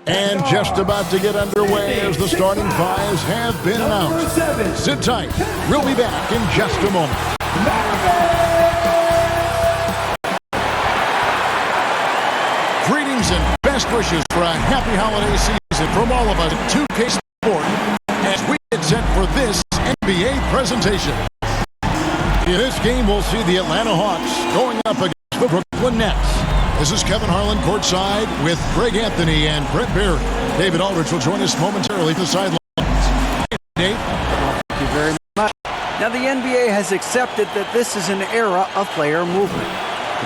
And just about to get underway as the starting fives have been announced. Sit tight. We'll be back in just a moment. Greetings and best wishes for a happy holiday season from all of us at 2K Sport as we get set for this NBA presentation. In this game, we'll see the Atlanta Hawks going up against the Brooklyn Nets. This is Kevin Harlan courtside with Greg Anthony and Brett Barry. David Aldridge will join us momentarily to the sidelines. Dave? Thank you very much. Now, the NBA has accepted that this is an era of player movement.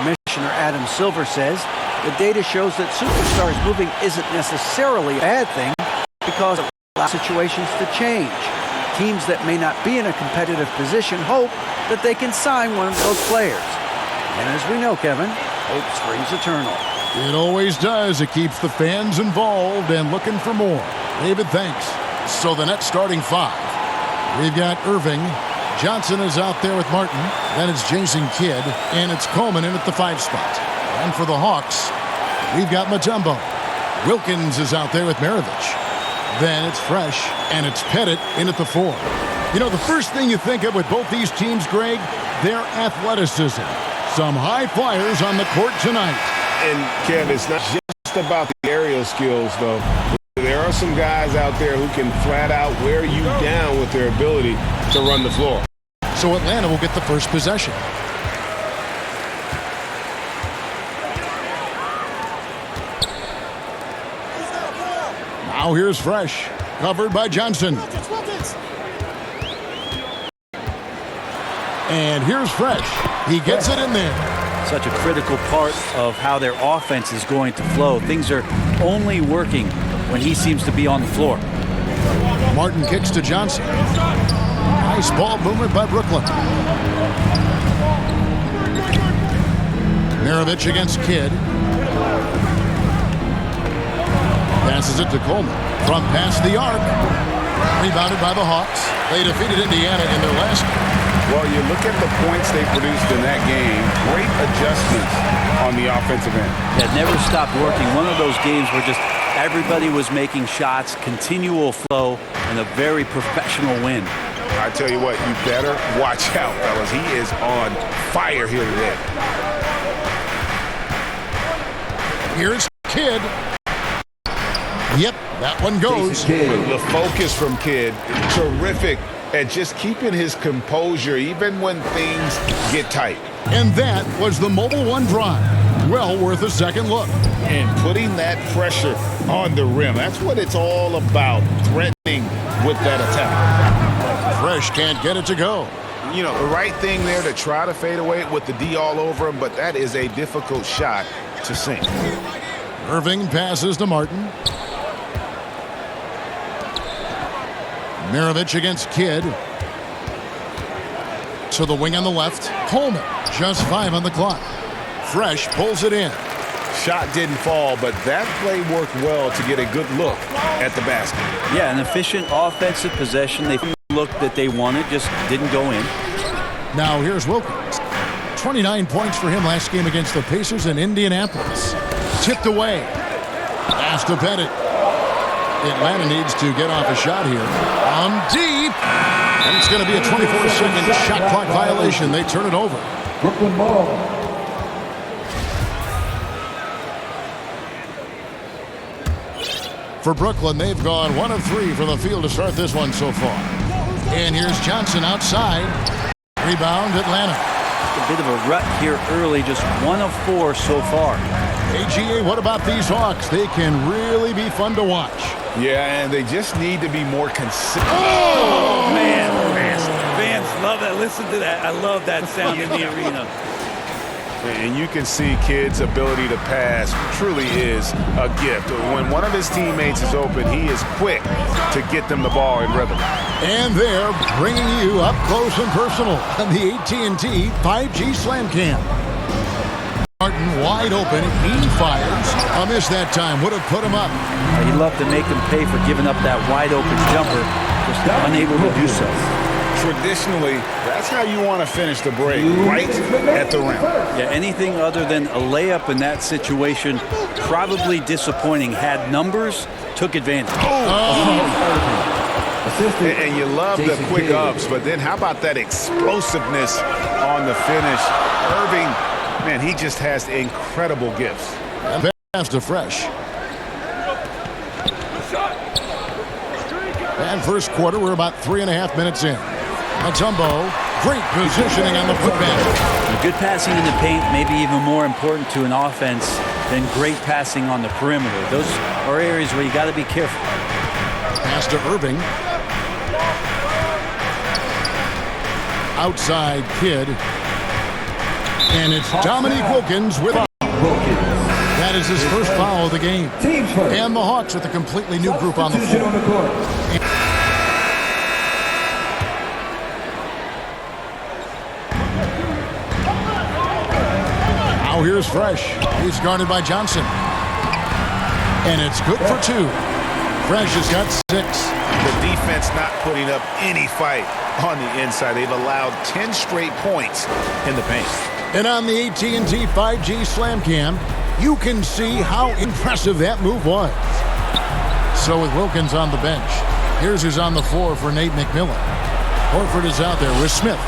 Commissioner Adam Silver says the data shows that superstars moving isn't necessarily a bad thing because it allows situations to change. Teams that may not be in a competitive position hope that they can sign one of those players. And as we know, Kevin, hope springs eternal. It always does. It keeps the fans involved and looking for more. David, thanks. So the Nets starting five. We've got Irving. Johnson is out there with Martin. Then it's Jason Kidd. And it's Coleman in at the 5 spot. And for the Hawks, we've got Mutombo. Wilkins is out there with Maravich. Then it's Fresh, and it's Pettit in at the 4. You know, the first thing you think of with both these teams, Greg, their athleticism. Some high flyers on the court tonight. And, Kev, it's not just about the aerial skills, though. There are some guys out there who can flat out wear you down with their ability to run the floor. So Atlanta will get the first possession. Now here's Fresh, covered by Johnson. And here's Fresh. He gets it in there. Such a critical part of how their offense is going to flow. Things are only working when he seems to be on the floor. Martin kicks to Johnson. Nice ball movement by Brooklyn. Maravich against Kidd. Passes it to Coleman. From past the arc. Rebounded by the Hawks. They defeated Indiana in their last game. Well, you look at the points they produced in that game. Great adjustments on the offensive end. That never stopped working. One of those games where just everybody was making shots, continual flow, and a very professional win. I tell you what, you better watch out, fellas. He is on fire here today. Here's Kidd. Yep, that one goes. The focus from Kidd, terrific at just keeping his composure even when things get tight. And that was the Mobile One drive. Well worth a second look. And putting that pressure on the rim. That's what it's all about, threatening with that attack. Fresh can't get it to go. You know, the right thing there to try to fade away with the D all over him, but that is a difficult shot to sink. Irving passes to Martin. Maravich against Kidd. To the wing on the left. Coleman, just 5 on the clock. Fresh pulls it in. Shot didn't fall, but that play worked well to get a good look at the basket. Yeah, an efficient offensive possession. They looked that they wanted, just didn't go in. Now here's Wilkins. 29 points for him last game against the Pacers in Indianapolis. Tipped away. Pass to Pettit. Atlanta needs to get off a shot here. On deep. And it's going to be a 24-second shot clock violation. They turn it over. Brooklyn ball. For Brooklyn, they've gone 1 of 3 from the field to start this one so far. And here's Johnson outside. Rebound, Atlanta. A bit of a rut here early, just 1 of 4 so far. AGA, what about these Hawks? They can really be fun to watch. Yeah, and they just need to be more consistent. Oh, man. Fans love that. Listen to that. I love that sound in the arena. And you can see Kidd's ability to pass truly is a gift. When one of his teammates is open, he is quick to get them the ball in rhythm. And they're bringing you up close and personal on the AT&T 5G Slam Cam. Martin wide open. He fires. A miss that time. Would have put him up. He'd love to make him pay for giving up that wide open jumper. Just unable to do so. Traditionally, That's how you want to finish the break, right at the rim. Yeah, anything other than a layup in that situation, probably disappointing. Had numbers, took advantage. And you love the quick ups, but then how about that explosiveness on the finish? Irving, man, he just has incredible gifts. And pass to Fresh. And first quarter, we're about 3.5 minutes in. Matumbo, great positioning on the putback. Good passing in the paint, maybe even more important to an offense than great passing on the perimeter. Those are areas where you got to be careful. Pass to Irving. Outside Kidd. And it's Dominique Wilkins with a foul. That is his first foul of the game. And the Hawks with a completely new group on the floor. Now here's Fresh. He's guarded by Johnson. And it's good for 2. Fresh has got 6. The defense not putting up any fight on the inside. They've allowed 10 straight points in the paint. And on the AT&T 5G Slam Cam, you can see how impressive that move was. So with Wilkins on the bench, here's who's on the floor for Nate McMillan. Horford is out there with Smith.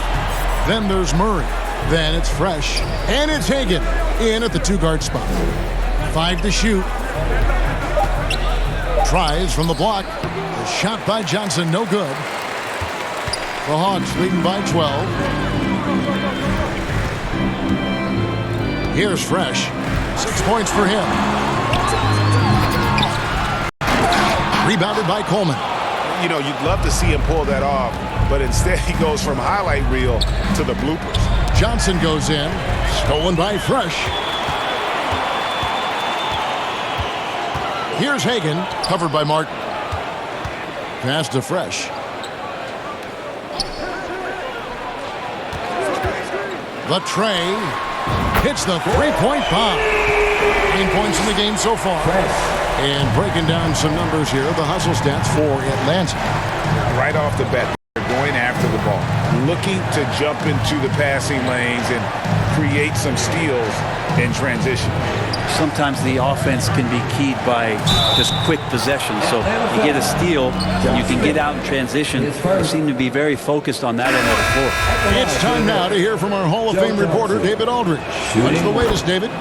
Then there's Murray. Then it's Fresh. And it's Hagan in at the 2-guard spot. 5 to shoot. Tries from the block. The shot by Johnson, no good. The Hawks leading by 12. Here's Fresh. 6 points for him. Rebounded by Coleman. You know, you'd love to see him pull that off, but instead he goes from highlight reel to the bloopers. Johnson goes in. Stolen by Fresh. Here's Hagan, covered by Martin. Pass to Fresh. The tray hits the three-point bomb. 9 points in the game so far. And breaking down some numbers here, the hustle stats for Atlanta. Right off the bat, they're going after the ball, looking to jump into the passing lanes and create some steals in transition. Sometimes the offense can be keyed by just quick possession. So you get a steal, you can get out in transition. They seem to be very focused on that end of the floor. It's time now to hear from our Hall of Fame reporter, David Aldridge. What's the latest, David?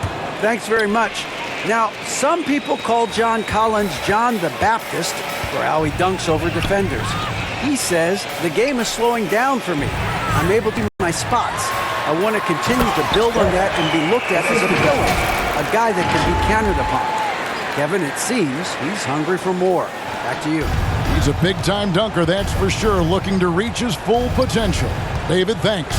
Thanks very much. Now, some people call John Collins John the Baptist for how he dunks over defenders. He says, the game is slowing down for me. I'm able to do my spots. I want to continue to build on that and be looked at as a villain, a guy that can be counted upon. Kevin, it seems he's hungry for more. Back to you. He's a big-time dunker, that's for sure, looking to reach his full potential. David, thanks.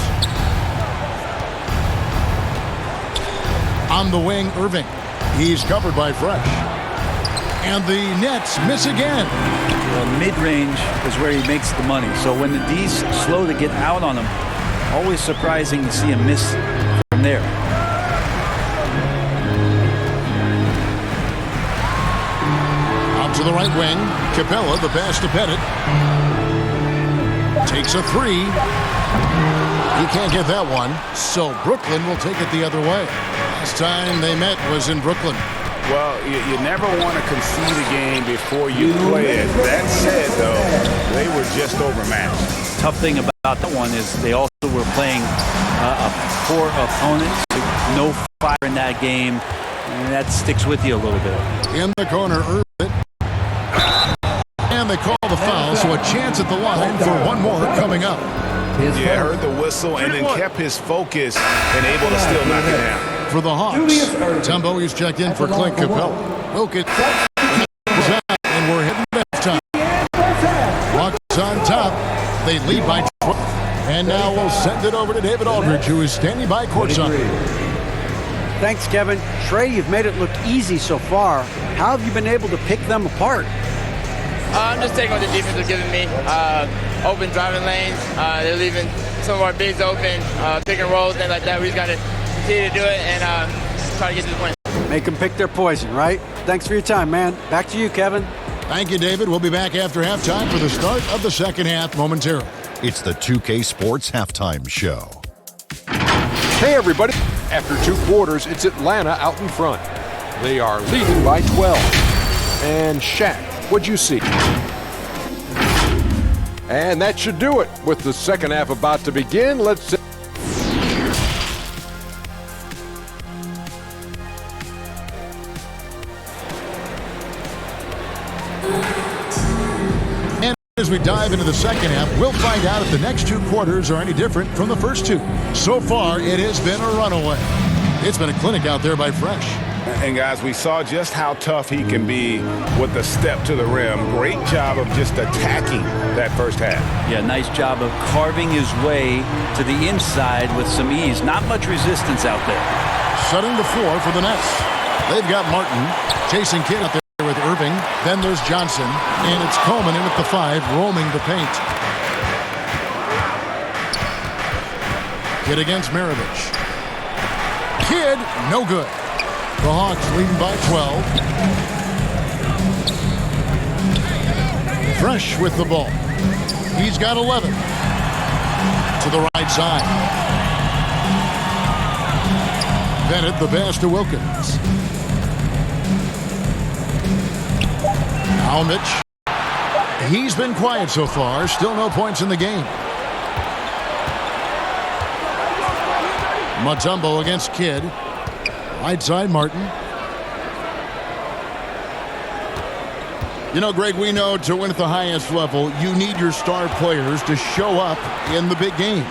On the wing, Irving. He's covered by Fresh. And the Nets miss again. Well, mid-range is where he makes the money. So when the D's slow to get out on him, always surprising to see him miss from there. Out to the right wing. Capella, the pass to Pettit. Takes a 3. He can't get that one. So Brooklyn will take it the other way. Last time they met was in Brooklyn. Well, you never want to concede a game before you play it. That said, though, they were just overmatched. Tough thing about that one is they also were playing a poor opponent. No fire in that game, and that sticks with you a little bit. In the corner, Irving. And they call the foul, so a chance at the line for one more coming up. Yeah, heard the whistle and then kept his focus and able to still knock it down. For the Hawks, Tumbo is checked in for Clint Capella. Wilkins and we're hitting halftime. Hawks on top. They lead by 12. And now we'll send it over to David Aldridge, who is standing by courtside. Thanks, Kevin. Trey, you've made it look easy so far. How have you been able to pick them apart? I'm just taking what the defense is giving me. Open driving lanes. They're leaving some of our bigs open, pick and rolls, things like that. We just got to continue to do it and try to get to the point. Make them pick their poison, right? Thanks for your time, man. Back to you, Kevin. Thank you, David. We'll be back after halftime for the start of the second half momentarily. It's the 2K Sports Halftime Show. Hey everybody, after 2 quarters, it's Atlanta out in front. They are leading by 12. And Shaq, what'd you see? And that should do it. With the second half about to begin, let's... As we dive into the second half, we'll find out if the next 2 quarters are any different from the first 2. So far, it has been a runaway. It's been a clinic out there by Fresh. And guys, we saw just how tough he can be with the step to the rim. Great job of just attacking that first half. Yeah, nice job of carving his way to the inside with some ease. Not much resistance out there. Setting the floor for the Nets. They've got Martin chasing Kidd out there with Irving. Then there's Johnson, and it's Coleman in at the 5, roaming the paint. Kidd against Maravich. Kidd, no good. The Hawks leading by 12. Fresh with the ball. He's got 11. To the right side. Bennett, the pass to Wilkins. Now Mitch. He's been quiet so far. Still no points in the game. Mutombo against Kidd. Right side, Martin. You know, Greg, we know to win at the highest level, you need your star players to show up in the big games.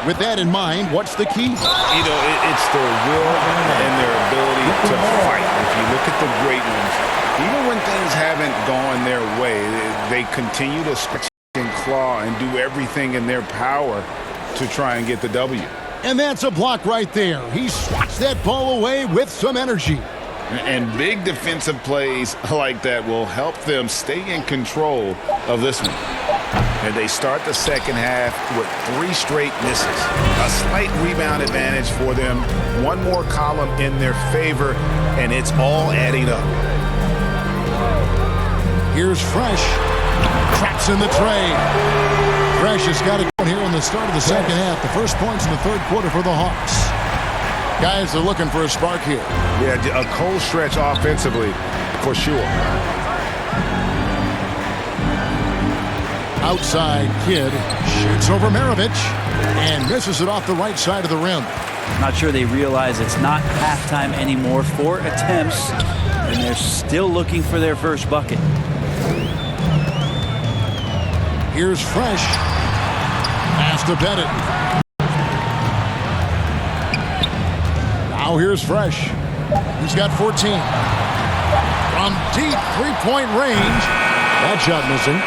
With that in mind, what's the key? You know, it's their will and their ability to fight. If you look at the great ones, even when things haven't gone their way, they continue to scratch and claw and do everything in their power to try and get the W. And that's a block right there. He swats that ball away with some energy. And big defensive plays like that will help them stay in control of this one. And they start the second half with 3 straight misses. A slight rebound advantage for them. One more column in their favor, and it's all adding up. Here's Fresh. Traps in the tray. Fresh has got it going here in the start of the second half. The first points in the third quarter for the Hawks. Guys are looking for a spark here. Yeah, a cold stretch offensively, for sure. Outside, Kidd shoots over Maravich and misses it off the right side of the rim. Not sure they realize it's not halftime anymore. 4 attempts, and they're still looking for their first bucket. Here's Fresh. Pass to Bennett. Now here's Fresh. He's got 14. From deep three-point range. That shot missing.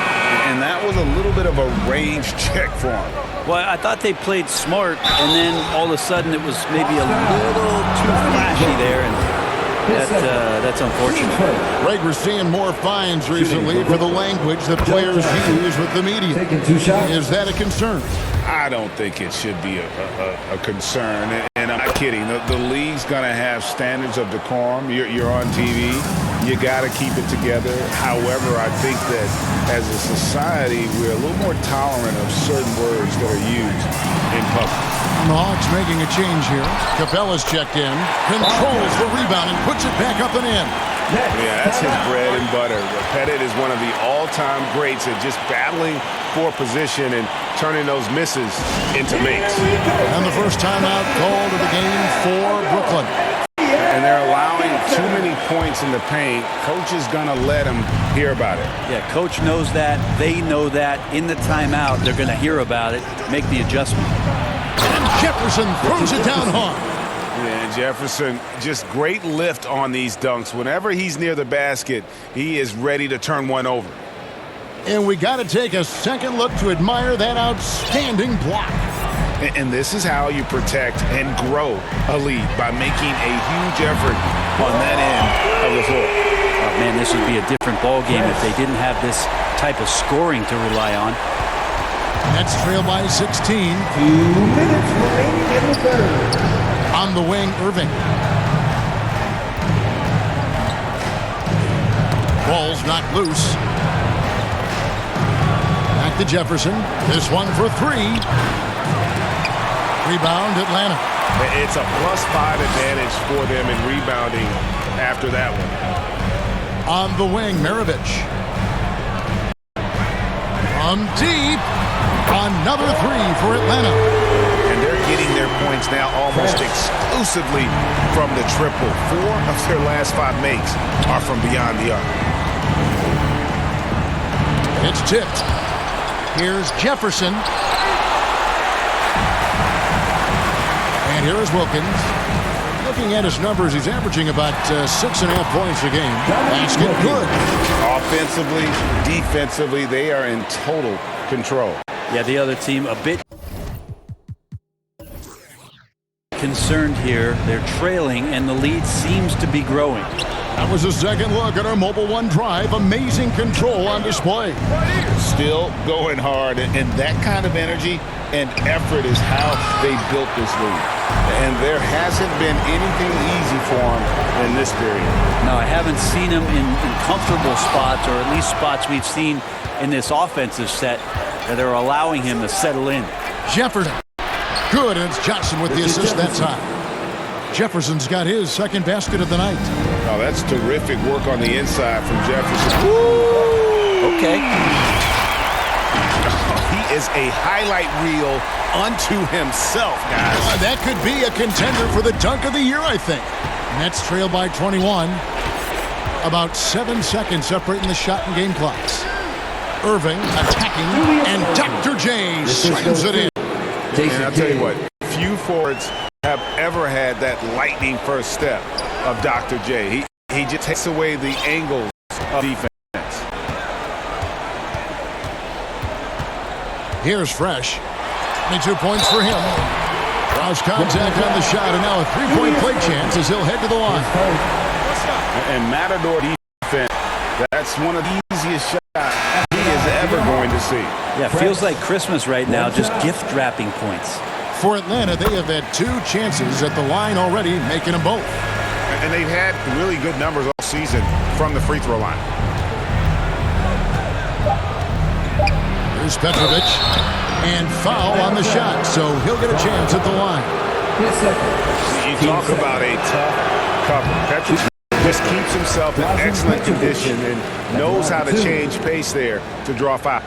And that was a little bit of a range check for him. Well, I thought they played smart, and then all of a sudden it was maybe a little too flashy there, and that's unfortunate. Greg, we're seeing more fines recently for the language that players use with the media. Is that a concern? I don't think it should be a concern, and I'm not kidding. The league's going to have standards of decorum. You're on TV. You got to keep it together. However, I think that as a society, we're a little more tolerant of certain words that are used in public. And the Hawks making a change here. Capella's checked in, controls the rebound, and puts it back up and in. Yeah, that's his bread and butter. Pettit is one of the all-time greats at just battling for position and turning those misses into makes. And the first timeout called of the game for Brooklyn. And they're allowing too many points in the paint. Coach is going to let them hear about it. Yeah, coach knows that. They know that. In the timeout, they're going to hear about it, make the adjustment. And Jefferson throws it down hard. Yeah, Jefferson, just great lift on these dunks. Whenever he's near the basket, he is ready to turn one over. And we got to take a second look to admire that outstanding block. And this is how you protect and grow a lead, by making a huge effort on that end of the floor. Oh, man, this would be a different ball game if they didn't have this type of scoring to rely on. Nets trail by 16. 2 minutes remaining in the third. On the wing, Irving. Ball's knocked loose. Back Back to Jefferson. This one for three. Rebound, Atlanta. It's a +5 advantage for them in rebounding after that one. On the wing, Maravich. From deep. Another three for Atlanta. And they're getting their points now almost exclusively from the triple. 4 of their last 5 makes are from beyond the arc. It's tipped. Here's Jefferson. And here is Wilkins. Looking at his numbers, he's averaging about 6.5 points a game. Basket good. Offensively, defensively, they are in total control. Yeah, the other team a bit concerned here. They're trailing, and the lead seems to be growing. That was a second look at our Mobile One drive. Amazing control on display. Still going hard, and that kind of energy and effort is how they built this lead. And there hasn't been anything easy for them in this period. No, I haven't seen them in comfortable spots, or at least spots we've seen in this offensive set that are allowing him to settle in. Jefferson. Good, and it's Johnson with the assist that time. Jefferson's got his second basket of the night. Oh, that's terrific work on the inside from Jefferson. Woo! Okay. He is a highlight reel unto himself, guys. That could be a contender for the dunk of the year, I think. Nets trail by 21. About 7 seconds separating the shot and game clocks. Irving attacking, and Dr. J slams it in. And I'll tell you what, few forwards have ever had that lightning first step of Dr. J. He just takes away the angles of defense. Here's Fresh. 22 points for him. Rouse contact on the shot, and now a three-point play chance as he'll head to the line. And Matador defense, that's one of the easiest shots he is ever going to see. Yeah, feels like Christmas right now, just gift wrapping points. For Atlanta, they have had 2 chances at the line already, making them both. And they've had really good numbers all season from the free throw line. Here's Petrovic, and foul on the shot, so he'll get a chance at the line. You talk about a tough cover. Petrovic just keeps himself in excellent condition and knows how to change pace there to draw foul.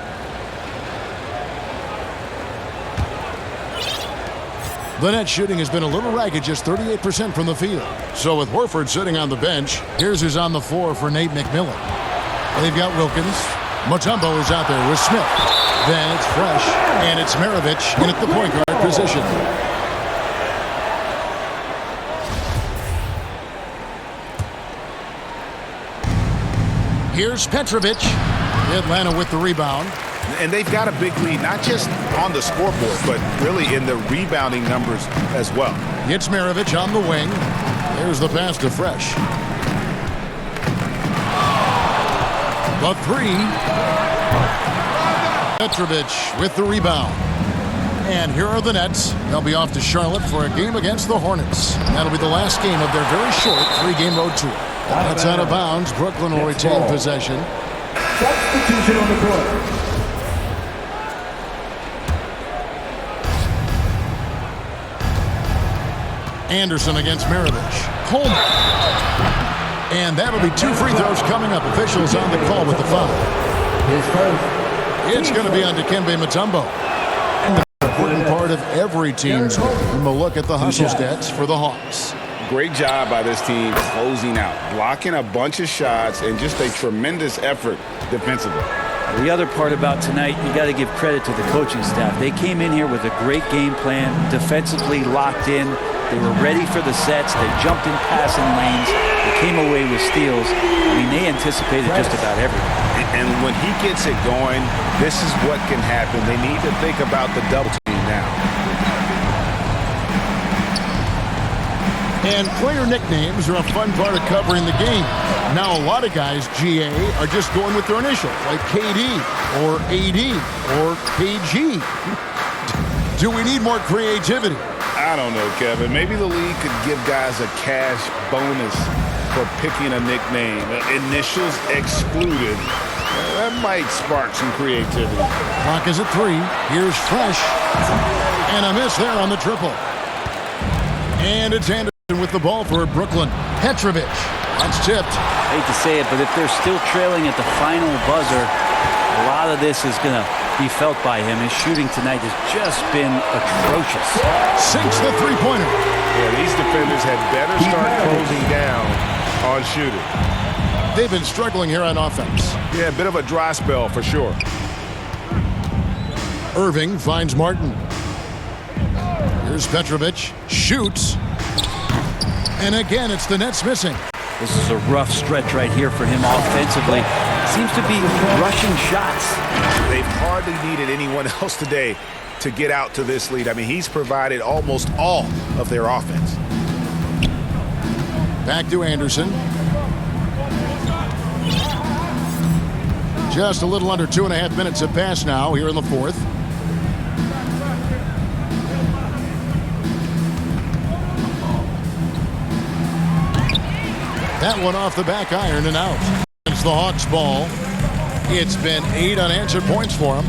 The net shooting has been a little ragged, just 38% from the field. So with Horford sitting on the bench, here's who's on the floor for Nate McMillan. They've got Wilkins. Mutombo is out there with Smith. Then it's Fresh, and it's Maravich in at the point guard position. Here's Petrovic. Atlanta with the rebound. And they've got a big lead, not just on the scoreboard, but really in the rebounding numbers as well. It's Maravich on the wing. There's the pass to Fresh. The three. Petrovic with the rebound. And here are the Nets. They'll be off to Charlotte for a game against the Hornets. That'll be the last game of their very short 3-game road tour. That's out of bounds. Brooklyn will retain possession. Substitution on the court. Anderson against Maravich. Coleman. And that'll be 2 free throws coming up. Officials on the call with the foul. It's going to be on Dikembe Mutombo. And the important part of every team's game. We'll look at the hustle stats for the Hawks. Great job by this team closing out, blocking a bunch of shots, and just a tremendous effort defensively. The other part about tonight, you got to give credit to the coaching staff. They came in here with a great game plan, defensively locked in. They were ready for the sets. They jumped in passing lanes. They came away with steals. I mean, they anticipated just about everything. And when he gets it going, this is what can happen. They need to think about the double team now. And player nicknames are a fun part of covering the game. Now, a lot of guys, GA, are just going with their initials, like KD or AD or KG. Do we need more creativity? I don't know, Kevin. Maybe the league could give guys a cash bonus for picking a nickname. Initials excluded. That might spark some creativity. Clock is at 3. Here's Fresh. And a miss there on the triple. And it's Anderson with the ball for Brooklyn. Petrovic. That's tipped. I hate to say it, but if they're still trailing at the final buzzer, a lot of this is going to be felt by him. His shooting tonight has just been atrocious. Sinks the three-pointer. Yeah, these defenders had better start closing down on shooting. They've been struggling here on offense. Yeah, a bit of a dry spell for sure. Irving finds Martin. Here's Petrovic. Shoots. And again, it's the Nets missing. This is a rough stretch right here for him offensively. Seems to be rushing shots. They've hardly needed anyone else today to get out to this lead. I mean, he's provided almost all of their offense. Back to Anderson. Just a little under 2.5 minutes have passed now here in the fourth. That one off the back iron and out. It's the Hawks ball. It's been 8 unanswered points for him.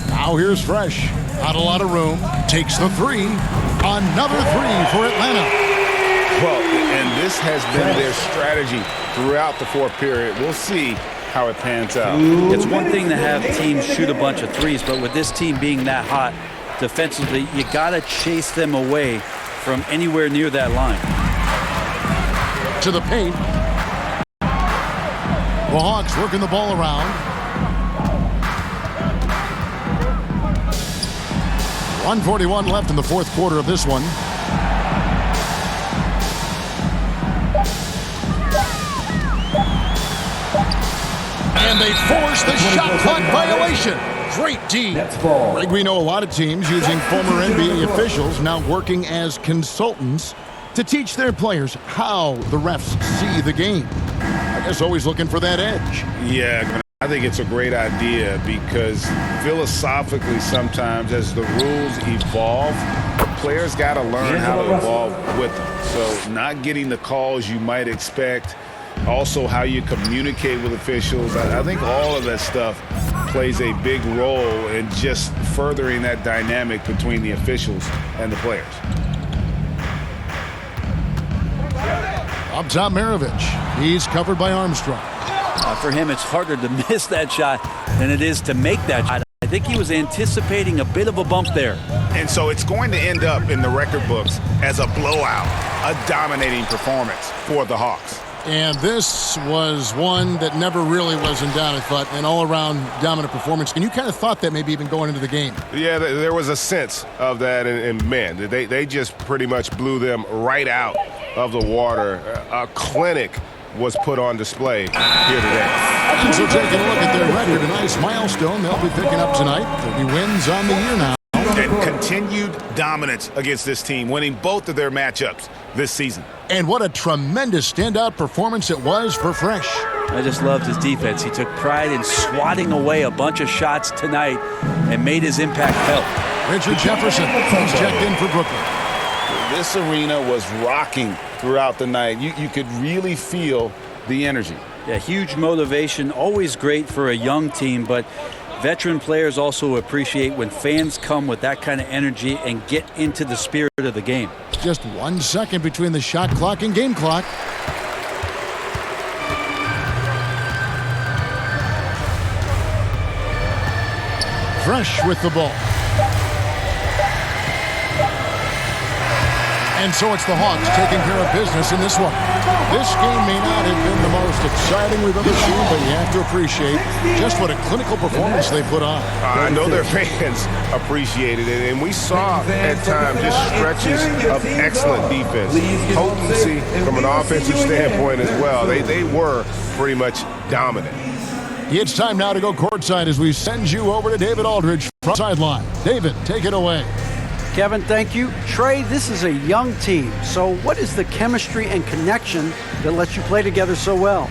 Now here's Fresh. Not a lot of room. Takes the 3. Another 3 for Atlanta. Well, and this has been their strategy throughout the fourth period. We'll see how it pans out. It's one thing to have teams shoot a bunch of threes, but with this team being that hot defensively, you got to chase them away from anywhere near that line. To the paint. The Hawks working the ball around. 1:41 left in the fourth quarter of this one. And they force the shot clock violation. Great D. Greg, we know a lot of teams using former NBA officials now working as consultants to teach their players how the refs see the game. I guess always looking for that edge. Yeah, I think it's a great idea because philosophically sometimes as the rules evolve, players got to learn how to evolve with them. So not getting the calls you might expect, also how you communicate with officials. I think all of that stuff plays a big role in just furthering that dynamic between the officials and the players. Up top, Maravich. He's covered by Armstrong. For him, it's harder to miss that shot than it is to make that shot. I think he was anticipating a bit of a bump there. And so it's going to end up in the record books as a blowout, a dominating performance for the Hawks. And this was one that never really was in doubt, I thought, an all-around dominant performance. And you kind of thought that maybe even going into the game. Yeah, there was a sense of that, and man, they just pretty much blew them right out of the water. A clinic was put on display here today. And so taking a look at their record, a nice milestone they'll be picking up tonight. 30 wins on the year now. And continued dominance against this team, winning both of their matchups this season. And what a tremendous standout performance it was for Fresh. I just loved his defense. He took pride in swatting away a bunch of shots tonight and made his impact felt. Richard Jefferson, he's checked in for Brooklyn. This arena was rocking throughout the night. You could really feel the energy. Yeah, huge motivation, always great for a young team, but veteran players also appreciate when fans come with that kind of energy and get into the spirit of the game. Just 1 second between the shot clock and game clock. Fresh with the ball. And so it's the Hawks taking care of business in this one. This game may not have been the most exciting we've ever seen, but you have to appreciate just what a clinical performance they put on. I know their fans appreciated it, and we saw at times just stretches of excellent defense. Potency from an offensive standpoint as well. They were pretty much dominant. It's time now to go courtside as we send you over to David Aldridge from sideline. David, take it away. Kevin, thank you. Trey, this is a young team. So what is the chemistry and connection that lets you play together so well?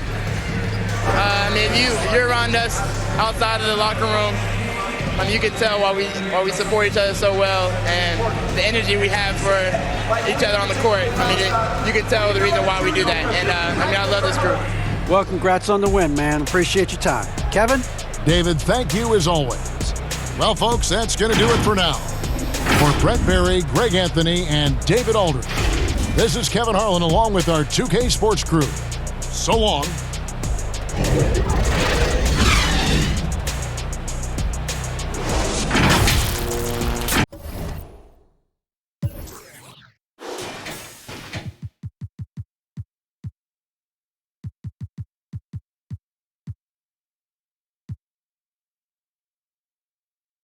I mean, you're around us outside of the locker room. you can tell why we support each other so well, and the energy we have for each other on the court. You can tell the reason why we do that, and I love this group. Well, congrats on the win, man. Appreciate your time. Kevin? David, thank you as always. Well, folks, that's going to do it for now. For Brett Berry, Greg Anthony, and David Aldridge, this is Kevin Harlan along with our 2K Sports crew. So long.